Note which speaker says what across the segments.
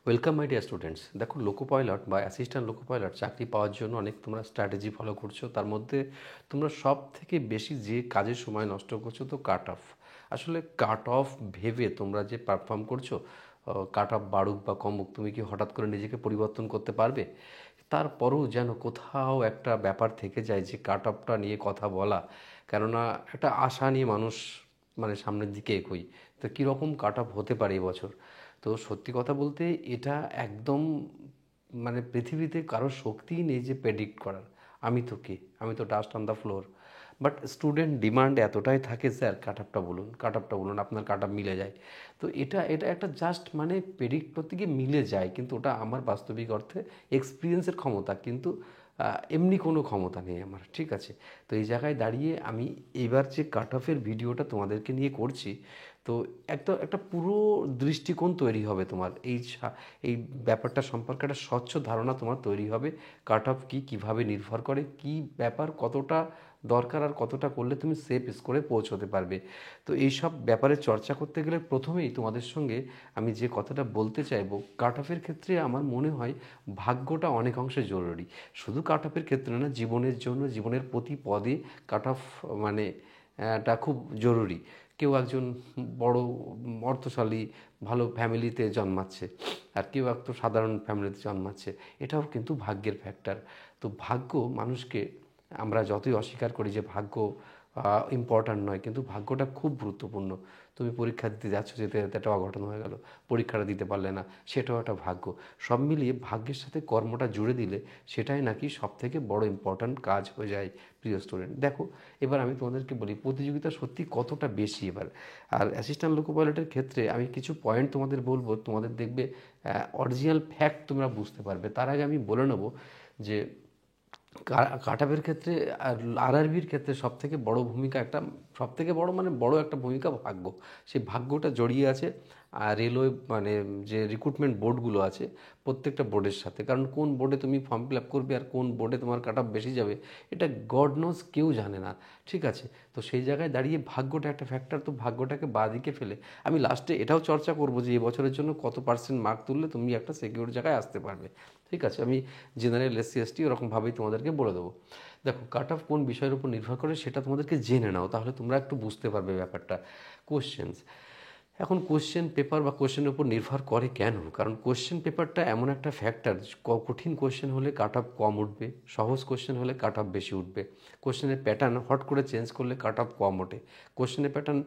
Speaker 1: Welcome my dear students. দেখো, loco pilot বা assistant loco pilot চাকরি পাওয়ার জন্য অনেক তোমরা স্ট্র্যাটেজি ফলো করছো। তার মধ্যে তোমরা সব থেকে বেশি যে কাজের সময় নষ্ট করছো তো কাট অফ। আসলে কাট অফ ভেবে তোমরা যে পারফর্ম করছো, কাট অফ বাড়ুক বা কমুক, তুমি কি হঠাৎ করে নিজেকে পরিবর্তন করতে পারবে? তারপরেও যেন কোথাও একটা ব্যাপার থেকে যায় যে কাট অফটা নিয়ে কথা বলা। কেননা একটা আশা নিয়ে মানুষ সামনের দিকে এগোই। তো কীরকম কাট অফ হতে পারে এবছর? তো সত্যি কথা বলতে এটা একদম পৃথিবীতে কারোর শক্তিই নেই যে প্রেডিক্ট করার। আমি তো কে? আমি তো dust on the floor. But student demand এতটাই থাকে, স্যার কাট আপটা বলুন, কাট আপটা বলুন, আপনার কাট আপ মিলে যায়। তো এটা এটা একটা জাস্ট প্রেডিক্ট করতে গিয়ে মিলে যায়, কিন্তু ওটা আমার বাস্তবিক অর্থে এক্সপিরিয়েন্সের ক্ষমতা, কিন্তু এমনি কোনো ক্ষমতা নেই আমার। ঠিক আছে? তো এই জায়গায় দাঁড়িয়ে আমি এবার যে কাট অফের ভিডিওটা তোমাদেরকে নিয়ে করছি, তো একটা একটা পুরো দৃষ্টিকোণ তৈরি হবে তোমার এই ব্যাপারটা সম্পর্কে একটা স্বচ্ছ ধারণা তোমার তৈরি হবে। কাট অফ কী, কীভাবে নির্ভর করে, কী ব্যাপার, কতটা দরকার আর কতটা করলে তুমি সেফ স্কোরে পৌঁছতে পারবে। তো এই সব ব্যাপারে চর্চা করতে গেলে প্রথমেই তোমাদের সঙ্গে আমি যে কথাটা বলতে চাইবো, কাট অফের ক্ষেত্রে আমার মনে হয় ভাগ্যটা অনেক অংশে জরুরি। শুধু কাট অফের ক্ষেত্রে না, জীবনের জন্য, জীবনের প্রতি পদে কাট অফ মানে টা খুব জরুরি। কেউ একজন বড় অর্থশালী ভালো ফ্যামিলিতে জন্মাচ্ছে, আর কেউ একটু সাধারণ ফ্যামিলিতে জন্মাচ্ছে। এটাও কিন্তু ভাগ্যের ফ্যাক্টর। তো ভাগ্য মানুষকে, আমরা যতই অস্বীকার করি যে ভাগ্য ইম্পর্ট্যান্ট নয়, কিন্তু ভাগ্যটা খুব গুরুত্বপূর্ণ। তুমি পরীক্ষা দিতে যাচ্ছ, যেতে যেতে একটা অঘটন হয়ে গেল, পরীক্ষাটা দিতে পারলে না, সেটাও একটা ভাগ্য। সব মিলিয়ে ভাগ্যের সাথে কর্মটা জুড়ে দিলে সেটাই নাকি সবথেকে বড় ইম্পর্ট্যান্ট কাজ হয়ে যায়। প্রিয় স্টুডেন্ট, দেখো, এবার আমি তোমাদেরকে বলি প্রতিযোগিতা সত্যি কতটা বেশি এবার। আর অ্যাসিস্ট্যান্ট লোকো পাইলটের ক্ষেত্রে আমি কিছু পয়েন্ট তোমাদের বলবো, তোমাদের দেখবে অরিজিনাল ফ্যাক্ট তোমরা বুঝতে পারবে। তার আগে আমি বলে নেবো যে কাটাপের ক্ষেত্রে আর আরআরবির ক্ষেত্রে সবথেকে বড় ভূমিকা, একটা সবথেকে বড় বড় একটা ভূমিকা ভাগ্য। সেই ভাগ্যটা জড়িয়ে আছে আর রেলওয়ে যে রিক্রুটমেন্ট বোর্ডগুলো আছে প্রত্যেকটা বোর্ডের সাথে। কারণ কোন বোর্ডে তুমি ফর্ম ফিল আপ করবে আর কোন বোর্ডে তোমার কাট অফ বেশি যাবে, এটা গড নোজ, কেউ জানে না। ঠিক আছে? তো সেই জায়গায় দাঁড়িয়ে ভাগ্যটা একটা ফ্যাক্টর। তো ভাগ্যটাকে বাদিকে ফেলে আমি লাস্টে এটাও চর্চা করব যে এবছরের জন্য কত পার্সেন্ট মার্ক তুললে তুমি একটা সিকিউর জায়গায় আসতে পারবে। ঠিক আছে? আমি জেনারেল এসসি এসটি ওরকমভাবেই তোমাদেরকে বলে দেবো। দেখো, কাট অফ কোন বিষয়ের উপর নির্ভর করে সেটা তোমাদেরকে জেনে নাও, তাহলে তোমরা একটু বুঝতে পারবে ব্যাপারটা। কোশ্চেন্স, এখন কোশ্চেন পেপার বা কোশ্চেনের উপর নির্ভর করে কেন? কারণ কোশ্চেন পেপারটা এমন একটা ফ্যাক্টর, কঠিন কোশ্চেন হলে কাট অফ কম উঠবে, সহজ কোশ্চেন হলে কাট অফ বেশি উঠবে। কোশ্চেনের প্যাটার্ন হট করে চেঞ্জ করলে কাট অফ কম ওঠে। কোশ্চেনের প্যাটার্ন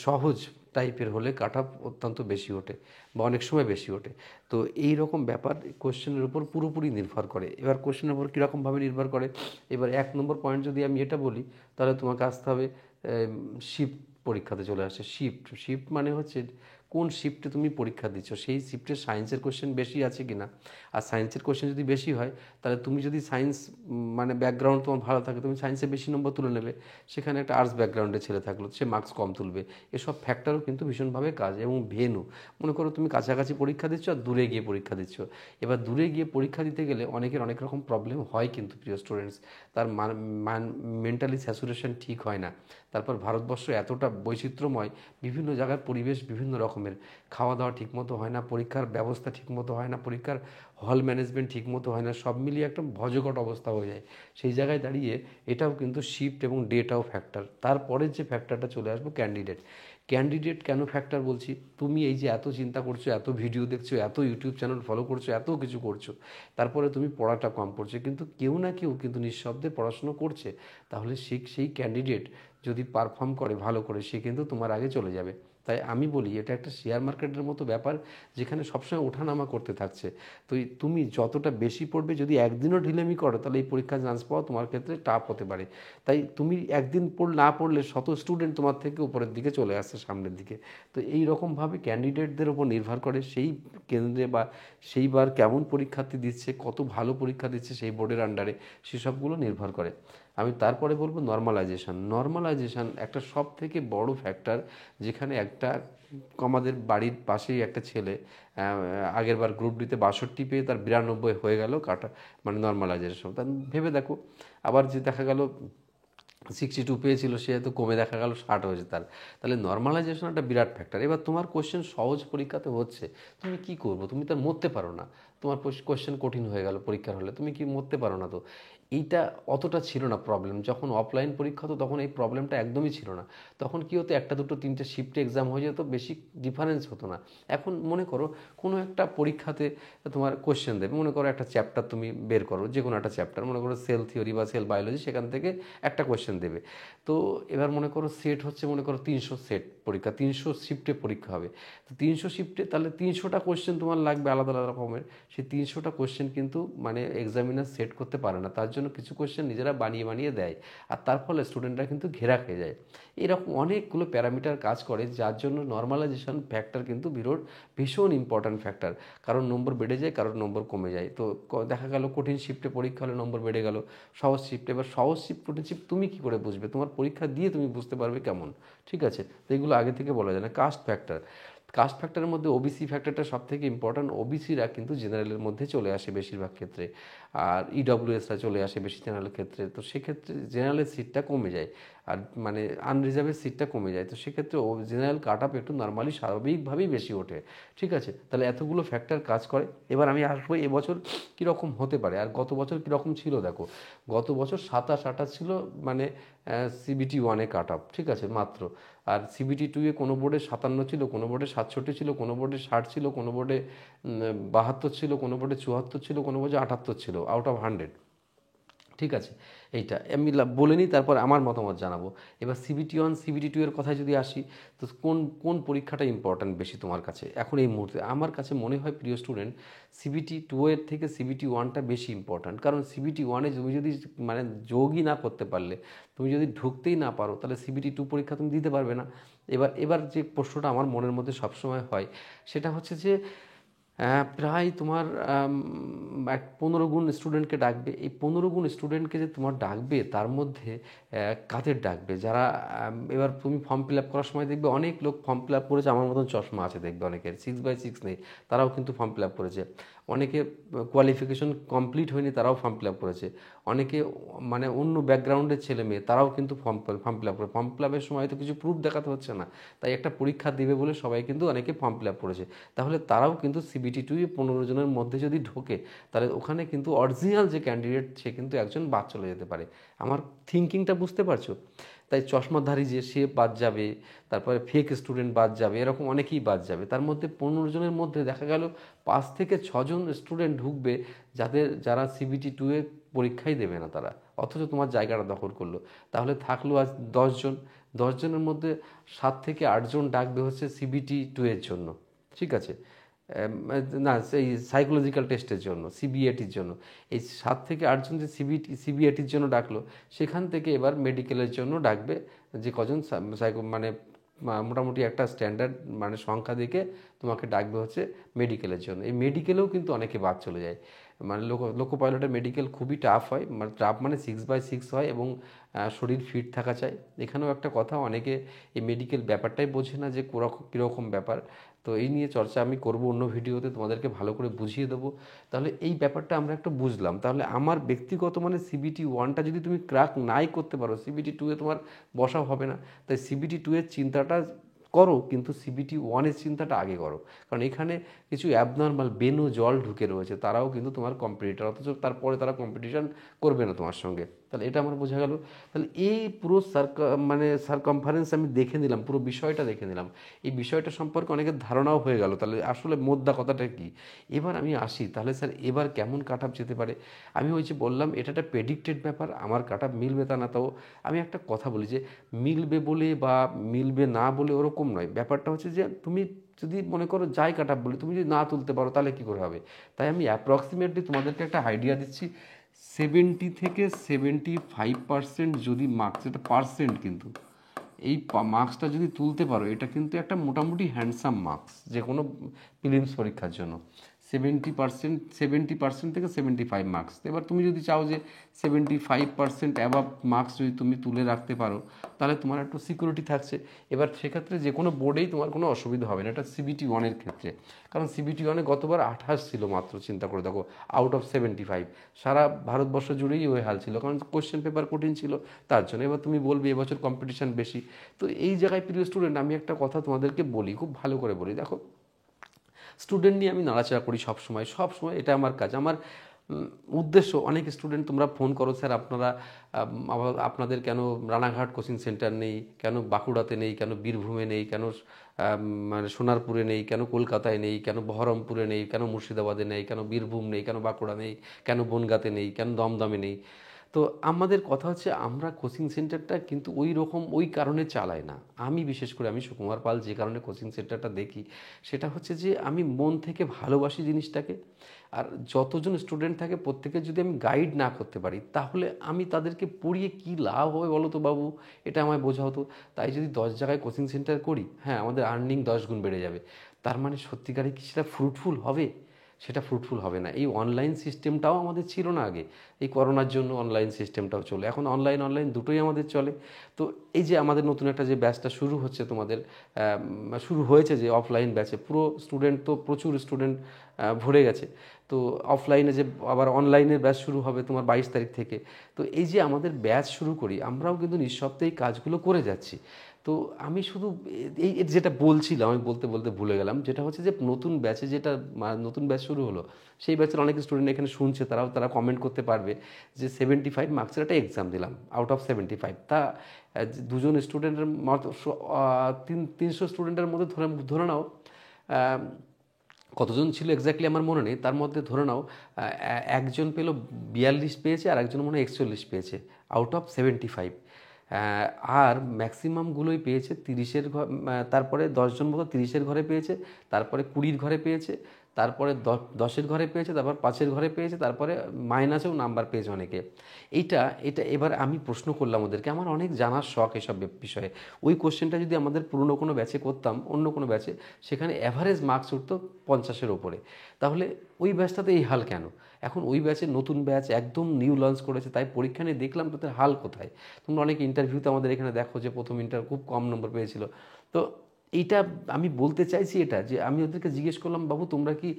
Speaker 1: সহজ টাইপের হলে কাট অফ অত্যন্ত বেশি ওঠে বা অনেক সময় বেশি ওঠে। তো এই রকম ব্যাপার কোশ্চেনের উপর পুরোপুরি নির্ভর করে। এবার কোশ্চেনের উপর কীরকমভাবে নির্ভর করে, এবার 1 নম্বর পয়েন্ট যদি আমি এটা বলি, তাহলে তোমাকে আসতে হবে শিফট পরীক্ষাতে চলে আসে। শিফট শিফট মানে হচ্ছে কোন শিফটে তুমি পরীক্ষা দিচ্ছ, সেই শিফটে সায়েন্সের কোশ্চেন বেশি আছে কি না। আর সায়েন্সের কোশ্চেন যদি বেশি হয়, তাহলে তুমি যদি সায়েন্স ব্যাকগ্রাউন্ড তোমার ভালো থাকে, তুমি সায়েন্সে বেশি নম্বর তুলে নেবে। সেখানে একটা আর্টস ব্যাকগ্রাউন্ডের ছেলে থাকলো, সে মার্কস কম তুলবে। এসব ফ্যাক্টরও কিন্তু ভীষণভাবে কাজ। এবং ভেনু, মনে করো তুমি কাছাকাছি পরীক্ষা দিচ্ছ আর দূরে গিয়ে পরীক্ষা দিচ্ছ। এবার দূরে গিয়ে পরীক্ষা দিতে গেলে অনেকের অনেক রকম প্রবলেম হয়, কিন্তু প্রিয় স্টুডেন্টস, তার মেন্টালি স্যাচুরেশন ঠিক হয় না। তারপর ভারতবর্ষ এতটা বৈচিত্র্যময়, বিভিন্ন জায়গার পরিবেশ বিভিন্ন রকমের, খাওয়া দাওয়া ঠিকমতো হয় না, পরীক্ষার ব্যবস্থা ঠিকমতো হয় না, পরীক্ষার হল ম্যানেজমেন্ট ঠিকমতো হয় না, সব মিলিয়ে একটা ভজঘট অবস্থা হয়ে যায়। সেই জায়গায় দাঁড়িয়ে এটাও কিন্তু শিফট এবং ডেটাও ফ্যাক্টর। তারপরের যে ফ্যাক্টরটা চলে আসবো, ক্যান্ডিডেট। ক্যান্ডিডেট কেন ফ্যাক্টর বলছি? তুমি এই যে এত চিন্তা করছো, এত ভিডিও দেখছো, এত ইউটিউব চ্যানেল ফলো করছো, এত কিছু করছো, তারপরে তুমি পড়াটা কম পড়ছে, কিন্তু কেউ না কেউ কিন্তু নিঃশব্দে পড়াশুনো করছে। তাহলে সেই ক্যান্ডিডেট যদি পারফর্ম করে ভালো করে, সে কিন্তু তোমার আগে চলে যাবে। তাই আমি বলি এটা একটা শেয়ার মার্কেটের মতো ব্যাপার, যেখানে সবসময় ওঠানামা করতে থাকছে। তো তুমি যতটা বেশি পড়বে, যদি একদিনও ঢিলেমি করো, তাহলে এই পরীক্ষায় চান্স পাওয়া তোমার ক্ষেত্রে টাফ হতে পারে। তাই তুমি একদিন না পড়লে শত স্টুডেন্ট তোমার থেকে উপরের দিকে চলে আসছে, সামনের দিকে। তো এই রকমভাবে ক্যান্ডিডেটদের ওপর নির্ভর করে সেই কেন্দ্রে বা সেইবার কেমন পরীক্ষার্থী দিচ্ছে, কত ভালো পরীক্ষা দিচ্ছে সেই বোর্ডের আন্ডারে, সেসবগুলো নির্ভর করে। আমি তারপরে বলবো নর্মালাইজেশন। নর্মালাইজেশন একটা সব থেকে বড় ফ্যাক্টর, যেখানে আমাদের বাড়ির পাশেই একটা ছেলে আগেরবার গ্রুপ ডিতে 62 পেয়ে তার 92 হয়ে গেল, কাটা নর্মালাইজেশন। তা ভেবে দেখো, আবার যে দেখা গেল 62 পেয়েছিল, সে হয়তো কমে দেখা গেল 60 হয়েছে তার। তাহলে নর্মালাইজেশন একটা বিরাট ফ্যাক্টর। এবার তোমার কোশ্চেন সহজ পরীক্ষাতে হচ্ছে, তুমি কি করবো? তুমি তো আর মরতে পারো না। তোমার কোশ্চেন কঠিন হয়ে গেল পরীক্ষার হলে, তুমি কি মরতে পারো না? তো এইটা অতটা ছিল না প্রবলেম। যখন অফলাইন পরীক্ষা হতো তখন এই প্রবলেমটা একদমই ছিল না। তখন কি হতো, একটা দুটো তিনটে শিফটে এক্সাম হয়ে যেত, বেশি ডিফারেন্স হতো না। এখন মনে করো কোনো একটা পরীক্ষাতে তোমার কোশ্চেন দেবে, মনে করো একটা চ্যাপ্টার তুমি বের করো, যে কোনো একটা চ্যাপ্টার, মনে করো সেল থিওরি বা সেল বায়োলজি, সেখান থেকে একটা কোশ্চেন দেবে। তো এবার মনে করো সেট হচ্ছে, মনে করো 300 সেট পরীক্ষা, 300 শিফটে পরীক্ষা হবে। তো 300 শিফটে তাহলে 300টা কোশ্চেন তোমার লাগবে আলাদা আলাদা রকমের। সেই 300টা কোশ্চেন কিন্তু মানে এক্সামিনার সেট করতে পারে না, তার জন্য কিছু কোশ্চেন নিজেরা বানিয়ে বানিয়ে দেয়, আর তার ফলে স্টুডেন্টরা কিন্তু ঘেরা খেয়ে যায়। এরকম অনেকগুলো প্যারামিটার কাজ করে, যার জন্য নর্মালাইজেশন ফ্যাক্টর কিন্তু ভীষণ ইম্পর্ট্যান্ট ফ্যাক্টর। কারণ নম্বর বেড়ে যায়, কারোর নম্বর কমে যায়। তো দেখা গেল কঠিন শিফটে পরীক্ষা হলে নম্বর বেড়ে গেল, সহজ শিফটে। এবার সহজ শিফট কঠিন শিফট তুমি কী করে বুঝবে? তোমার পরীক্ষা দিয়ে তুমি বুঝতে পারবে কেমন? ঠিক আছে, তো এগুলো আগে থেকে বলা যায় না। কাস্ট ফ্যাক্টর, কাস্ট ফ্যাক্টরের মধ্যে ওবিসি ফ্যাক্টরটা সব থেকে ইম্পর্ট্যান্ট। ওবিসিরা কিন্তু জেনারেলের মধ্যে চলে আসে বেশিরভাগ ক্ষেত্রে, আর ইডব্লিউএসরা চলে আসে বেশি জেনারেলের ক্ষেত্রে। তো সেক্ষেত্রে জেনারেলের সিটটা কমে যায়, আর মানে আনরিজার্ভের সিটটা কমে যায়। তো সেক্ষেত্রে ও জেনারেল কাট আপ একটু নর্মালি স্বাভাবিকভাবেই বেশি ওঠে। ঠিক আছে, তাহলে এতগুলো ফ্যাক্টর কাজ করে। এবার আমি আসবো এবছর কীরকম হতে পারে, আর গত বছর কীরকম ছিল। দেখো গত বছর 27-28 ছিল মানে সিবিটি ওয়ানে কাট আপ, ঠিক আছে মাত্র। আর সিবিটি টুয়ে কোনো বোর্ডে 57 ছিল, কোনো বোর্ডে 67 ছিল, কোনো বোর্ডে 60 ছিল, কোনো বোর্ডে 72 ছিল, কোনো বোর্ডে 74 ছিল, কোনো বোর্ডে 78 ছিল আউট অফ 100। ঠিক আছে, এইটা আমি বলে নিই, তারপর আমার মতামত জানাবো। এবার সিবিটি ওয়ান সিবিটি টু এর কথায় যদি আসি, তো কোন কোন পরীক্ষাটা ইম্পর্ট্যান্ট বেশি তোমার কাছে এখন এই মুহূর্তে? আমার কাছে মনে হয় প্রিয় স্টুডেন্ট, সিবিটি টু এর থেকে সিবিটি ওয়ানটা বেশি ইম্পর্ট্যান্ট। কারণ সিবিটি ওয়ানে তুমি যদি মানে যোগই না করতে পারলে, তুমি যদি ঢুকতেই না পারো, তাহলে সিবিটি টু পরীক্ষা তুমি দিতে পারবে না। এবার এবার যে প্রশ্নটা আমার মনের মধ্যে সবসময় হয়, সেটা হচ্ছে যে প্রায় তোমার 15 গুণ স্টুডেন্টকে ডাকবে। এই 15 গুণ স্টুডেন্টকে যে তোমার ডাকবে, তার মধ্যে কাদের ডাকবে? যারা এবার তুমি ফর্ম ফিল আপ করার সময় দেখবে অনেক লোক ফর্ম ফিল আপ করেছে, আমার মতন চশমা আছে দেখবে অনেকের, 6x6 নেই, তারাও কিন্তু ফর্ম ফিল আপ করেছে। অনেকে কোয়ালিফিকেশন কমপ্লিট হয়নি, তারাও ফর্ম ফিল আপ করেছে। অনেকে মানে অন্য ব্যাকগ্রাউন্ডের ছেলে মেয়ে, তারাও কিন্তু ফর্ম ফিল আপ করে। ফর্ম ফিল আপের সময় তো কিছু প্রুফ দেখাতে হচ্ছে না, তাই একটা পরীক্ষা দেবে বলে সবাই কিন্তু অনেকে ফর্ম ফিল আপ করেছে। তাহলে তারাও কিন্তু সিবিটি টু 15 জনের মধ্যে যদি ঢোকে, তাহলে ওখানে কিন্তু অরিজিনাল যে ক্যান্ডিডেট, সে কিন্তু একজন বাদ চলে যেতে পারে। আমার থিঙ্কিংটা বুঝতে পারছো? তাই চশমাধারী যে, সে বাদ যাবে, তারপরে ফেক স্টুডেন্ট বাদ যাবে, এরকম অনেকেই বাদ যাবে। তার মধ্যে 15 জনের মধ্যে দেখা গেল 5 থেকে 6 জন স্টুডেন্ট ঢুকবে, যারা সিবিটি টু এ পরীক্ষাই দেবে না তারা, অথচ তোমার জায়গাটা দখল করলো। তাহলে থাকলো আজ 10 জন। 10 জনের মধ্যে 7 থেকে 8 জন ডাকবে হচ্ছে সিবিটি টু এর জন্য। ঠিক আছে, না সেই সাইকোলজিক্যাল টেস্টের জন্য, সিবিএটির জন্য। এই 7 থেকে 8 জন যে সিবিএটির জন্য ডাকলো, সেখান থেকে এবার মেডিকেলের জন্য ডাকবে যে কজন মানে মোটামুটি একটা স্ট্যান্ডার্ড মানে সংখ্যা দেখে তোমাকে ডাকবে হচ্ছে মেডিকেলের জন্য। এই মেডিকেলেও কিন্তু অনেকে বাদ চলে যায়। মানে লোকো পাইলটের মেডিকেল খুবই টাফ হয়, মানে টাফ মানে 6x6 হয়, এবং শরীর ফিট থাকা চাই। এখানেও একটা কথা, অনেকে এই মেডিকেল ব্যাপারটাই বোঝে না যে কীরকম ব্যাপার। তো এই নিয়ে চর্চা আমি করব অন্য ভিডিওতে, তোমাদেরকে ভালো করে বুঝিয়ে দেবো। তাহলে এই ব্যাপারটা আমরা একটু বুঝলাম। তাহলে আমার ব্যক্তিগত মানে সিবিটি ওয়ানটা যদি তুমি ক্র্যাক নাই করতে পারো, সিবিটি টু এ তোমার বসা হবে না। তাই সিবিটি টু এর চিন্তাটা করো, কিন্তু সিবিটি ওয়ানের চিন্তাটা আগে করো। কারণ এখানে কিছু অ্যাবনর্মাল বেনু জল ঢুকে রয়েছে, তারাও কিন্তু তোমার কম্পিটিটর, অথচ তারপরে তারা কম্পিটিশন করবে না তোমার সঙ্গে। তাহলে এটা আমার বোঝা গেল। তাহলে এই পুরো মানে সারকমফারেন্স আমি দেখে নিলাম, পুরো বিষয়টা দেখে নিলাম। এই বিষয়টা সম্পর্কে অনেকের ধারণাও হয়ে গেল, তাহলে আসলে মোদ্দা কথাটা কী। এবার আমি আসি, তাহলে স্যার এবার কেমন কাট আপ যেতে পারে? আমি ওই যে বললাম, এটা একটা প্রেডিক্টেড ব্যাপার, আমার কাট আপ মিলবে তা না। তাও আমি একটা কথা বলি যে মিলবে বলে বা মিলবে না বলে ওরকম নয়। ব্যাপারটা হচ্ছে যে তুমি যদি মনে করো যাই কাট আপ বলে, তুমি যদি না তুলতে পারো, তাহলে কী করে হবে? তাই আমি অ্যাপ্রক্সিমেটলি তোমাদেরকে একটা আইডিয়া দিচ্ছি। 70 থেকে 75% যদি মার্কস, এটা পার্সেন্ট কিন্তু, এই মার্কসটা যদি তুলতে পারো, এটা কিন্তু একটা মোটামুটি হ্যান্ডসাম মার্কস যে কোনো প্রিলিমস পরীক্ষার জন্য। 70% থেকে 75 মার্কস। এবার তুমি যদি চাও যে 75% অ্যাবাভ মার্কস যদি তুমি তুলে রাখতে পারো, তাহলে তোমার একটু সিকিউরিটি থাকছে। এবার সেক্ষেত্রে যে কোনো বোর্ডেই তোমার কোনো অসুবিধা হবে না, এটা CBT 1-এর ক্ষেত্রে। কারণ CBT 1-এ গতবার 28 ছিল মাত্র, চিন্তা করে দেখো, আউট অফ 75। সারা ভারতবর্ষ জুড়েই ওই হাল ছিল, কারণ কোশ্চেন পেপার কঠিন ছিল তার জন্য। এবার তুমি বলবে এবছর কম্পিটিশন বেশি। তো এই জায়গায় প্রিয় স্টুডেন্ট, আমি একটা কথা তোমাদেরকে বলি, খুব ভালো করে বলি। দেখো, স্টুডেন্ট নিয়ে আমি নাড়াচাড়া করি সব সময়, এটা আমার কাজ, আমার উদ্দেশ্য। অনেক স্টুডেন্ট তোমরা ফোন করো, স্যার আপনাদের কেন রানাঘাট কোচিং সেন্টার নেই, কেন বাঁকুড়াতে নেই, কেন বীরভূমে নেই, কেন মানে সোনারপুরে নেই, কেন কলকাতায় নেই, কেন বহরমপুরে নেই, কেন মুর্শিদাবাদে নেই, কেন বীরভূম নেই, কেন বাঁকুড়া নেই, কেন বনগাঁতে নেই, কেন দমদমে নেই। তো আমাদের কথা হচ্ছে, আমরা কোচিং সেন্টারটা কিন্তু ওই কারণে চালাই না। আমি বিশেষ করে, আমি সুকুমার পাল যে কারণে কোচিং সেন্টারটা দেখি, সেটা হচ্ছে যে আমি মন থেকে ভালোবাসি জিনিসটাকে। আর যতজন স্টুডেন্ট থাকে প্রত্যেকে যদি আমি গাইড না করতে পারি, তাহলে আমি তাদেরকে পড়িয়ে কী লাভ হবে বলো তো বাবু, এটা আমায় বোঝাও তো। তাই যদি 10 জায়গায় কোচিং সেন্টার করি, হ্যাঁ, আমাদের আর্নিং 10 গুণ বেড়ে যাবে। তার মানে সত্যিকারে কি সেটা ফ্রুটফুল হবে? সেটা ফ্রুটফুল হবে না। এই অনলাইন সিস্টেমটাও আমাদের ছিল না আগে, এই করোনার জন্য অনলাইন সিস্টেমটাও চলে, এখন অনলাইন দুটোই আমাদের চলে। তো এই যে আমাদের নতুন একটা যে ব্যাচটা শুরু হচ্ছে তোমাদের, শুরু হয়েছে যে অফলাইন ব্যাচে, পুরো স্টুডেন্ট তো প্রচুর স্টুডেন্ট ভরে গেছে। তো অফলাইনে যে আবার অনলাইনের ব্যাচ শুরু হবে তোমার 22 তারিখ থেকে। তো এই যে আমাদের ব্যাচ শুরু করি, আমরাও কিন্তু নিঃশব্দে এই কাজগুলো করে যাচ্ছি। তো আমি শুধু এই যেটা বলছিলাম, আমি বলতে বলতে ভুলে গেলাম, যেটা হচ্ছে যে নতুন ব্যাচ শুরু হলো, সেই ব্যাচের অনেক স্টুডেন্ট এখানে শুনছে, তারা কমেন্ট করতে পারবে যে 75 মার্কসের একটা এক্সাম দিলাম আউট অফ 75। তা দুজন স্টুডেন্টের মতো 300 স্টুডেন্টের মধ্যে ধরে নাও, কতজন ছিল এক্স্যাক্টলি আমার মনে নেই, তার মধ্যে ধরে নাও একজন পেলো 42 পেয়েছে, আর একজন মনে হয় 41 পেয়েছে আউট অফ 75। আর ম্যাক্সিমামগুলোই পেয়েছে 30-এর ঘর, তারপরে 10জন মতো 30-এর ঘরে পেয়েছে, তারপরে 20-র ঘরে পেয়েছে, তারপরে 10-এর ঘরে পেয়েছে, তারপর 5-এর ঘরে পেয়েছে, তারপরে মাইনাসেও নাম্বার পেয়েছে অনেকে। এইটা এটা এবার আমি প্রশ্ন করলাম ওদেরকে, আমার অনেক জানার শখ এসব বিষয়ে। ওই কোশ্চেনটা যদি আমাদের পুরনো কোনো ব্যাচে করতাম, অন্য কোনো ব্যাচে, সেখানে অ্যাভারেজ মার্কস উঠতো 50-এর ওপরে। তাহলে ওই ব্যাচটাতে এই হাল কেন? এখন ওই ব্যাচের নতুন ব্যাচ একদম নিউ লঞ্চ করেছে, তাই পরীক্ষা নিয়ে দেখলাম তাদের হাল কোথায়। তোমরা অনেক ইন্টারভিউতে আমাদের এখানে দেখো যে প্রথম খুব কম নম্বর পেয়েছিল। তো এইটা আমি বলতে চাইছি, এটা যে আমি ওদেরকে জিজ্ঞেস করলাম, বাবু তোমরা কি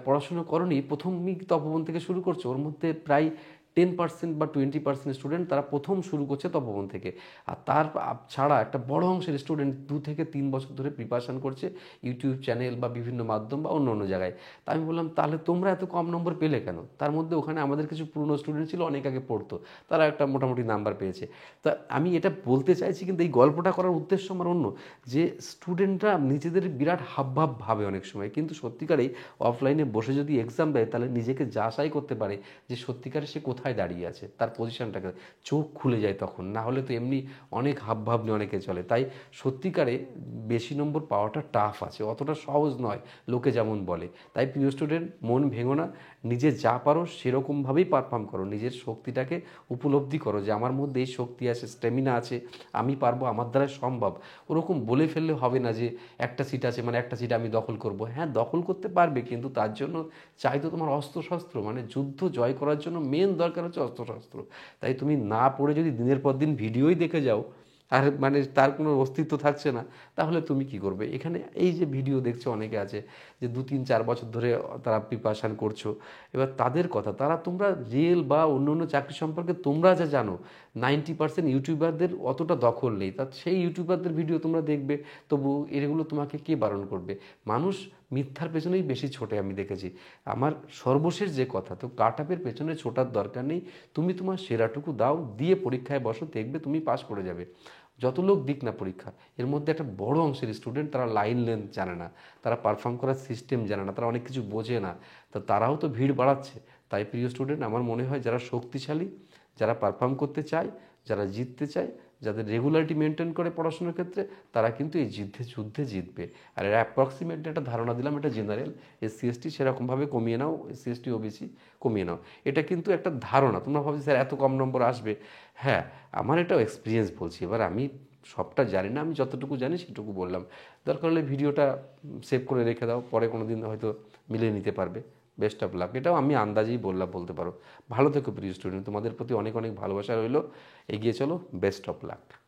Speaker 1: পড়াশোনা করোনি? প্রথমই তপবন থেকে শুরু করছো, ওর মধ্যে প্রায় 10% বা 20% স্টুডেন্ট তারা প্রথম শুরু করছে তপবন থেকে। আর তার ছাড়া একটা বড় অংশের স্টুডেন্ট 2 থেকে 3 বছর ধরে প্রিপারেশান করছে ইউটিউব চ্যানেল বা বিভিন্ন মাধ্যম বা অন্য অন্য জায়গায়। তা আমি বললাম, তাহলে তোমরা এত কম নম্বর পেলে কেন? তার মধ্যে ওখানে আমাদের কিছু পুরনো স্টুডেন্ট ছিল, অনেক আগে পড়তো, তারা একটা মোটামুটি নাম্বার পেয়েছে। তা আমি এটা বলতে চাইছি, কিন্তু এই গল্পটা করার উদ্দেশ্য আমার অন্য, যে স্টুডেন্টরা নিজেদের বিরাট হাবভাব ভাবে অনেক সময়, কিন্তু সত্যিকারেই অফলাইনে বসে যদি এক্সাম দেয়, তাহলে নিজেকে যাচাই করতে পারে যে সত্যিকারে সে কোথায় দাঁড়িয়ে আছে, তার পজিশনটাকে, চোখ খুলে যায় তখন। না হলে তো এমনি অনেক হাবভাব নিয়ে অনেকে চলে। তাই সত্যিকারে বেশি নম্বর পাওয়াটা টাফ আছে, অতটা সহজ নয় লোকে যেমন বলে। তাই প্রিয় স্টুডেন্ট, মন ভেঙো না, নিজে যা পারো সেরকমভাবেই পারফর্ম করো, নিজের শক্তিটাকে উপলব্ধি করো যে আমার মধ্যে এই শক্তি আছে, স্ট্যামিনা আছে, আমি পারবো, আমার দ্বারা সম্ভব। ওরকম বলে ফেললে হবে না যে একটা সিট আছে মানে একটা সিট আমি দখল করব। হ্যাঁ, দখল করতে পারবে, কিন্তু তার জন্য চাই তো তোমার অস্ত্রশস্ত্র, মানে যুদ্ধ জয় করার জন্য মেন দরকার হচ্ছে অস্ত্রশস্ত্র। তাই তুমি না পড়ে যদি দিনের পর দিন ভিডিওই দেখে যাও, আর মানে তার কোনো অস্তিত্ব থাকছে না, তাহলে তুমি কি করবে? এখানে এই যে ভিডিও দেখছো অনেকে আছে যে 2-3-4 বছর ধরে তারা প্রিপারেশান করছো, এবার তাদের কথা, তোমরা রিয়েল বা অন্য অন্য চাকরি সম্পর্কে তোমরা যা জানো, 90% ইউটিউবারদের অতটা দখল নেই। সেই ইউটিউবারদের ভিডিও তোমরা দেখবে, তবু এগুলো তোমাকে কে বারণ করবে? মানুষ মিথ্যার পেছনেই বেশি ছোটে আমি দেখেছি। আমার সর্বশেষ যে কথা, তো কাটআপের পেছনে ছোটার দরকার নেই, তুমি তোমার সেরাটুকু দাও, দিয়ে পরীক্ষায় বসো, দেখবে তুমি পাস করে যাবে। যত লোক দিক না পরীক্ষা, এর মধ্যে একটা বড় অংশের স্টুডেন্ট তারা লাইন লেন্থ জানে না, তারা পারফর্ম করার সিস্টেম জানে না, তারা অনেক কিছু বোঝে না। তো তারাও তো ভিড় বাড়াচ্ছে। তাই প্রিয় স্টুডেন্ট, আমার মনে হয় যারা শক্তিশালী, যারা পারফর্ম করতে চায়, যারা জিততে চায়, যাদের রেগুলারিটি মেনটেন করে পড়াশোনার ক্ষেত্রে, তারা কিন্তু এই যুদ্ধে জিতবে। আর এর অ্যাপ্রক্সিমেটলি একটা ধারণা দিলাম, এটা জেনারেল। SC ST সেরকমভাবে কমিয়ে নাও, SC ST OBC কমিয়ে নাও, এটা কিন্তু একটা ধারণা। তোমরা ভাবছো স্যার এত কম নম্বর আসবে। হ্যাঁ, আমার এটাও এক্সপিরিয়েন্স বলছি। এবার আমি সবটা জানি না, আমি যতটুকু জানি সেটুকু বললাম। দরকার হলে ভিডিওটা সেভ করে রেখে দাও, পরে কোনো দিন হয়তো মিলিয়ে নিতে পারবে। বেস্ট অফ লাক, এটাও আমি আন্দাজেই বললাম বলতে পারো। ভালো থেকো প্রিয় স্টুডেন্ট, তোমাদের প্রতি অনেক অনেক ভালোবাসা রইলো। এগিয়ে চলো, বেস্ট অফ লাক।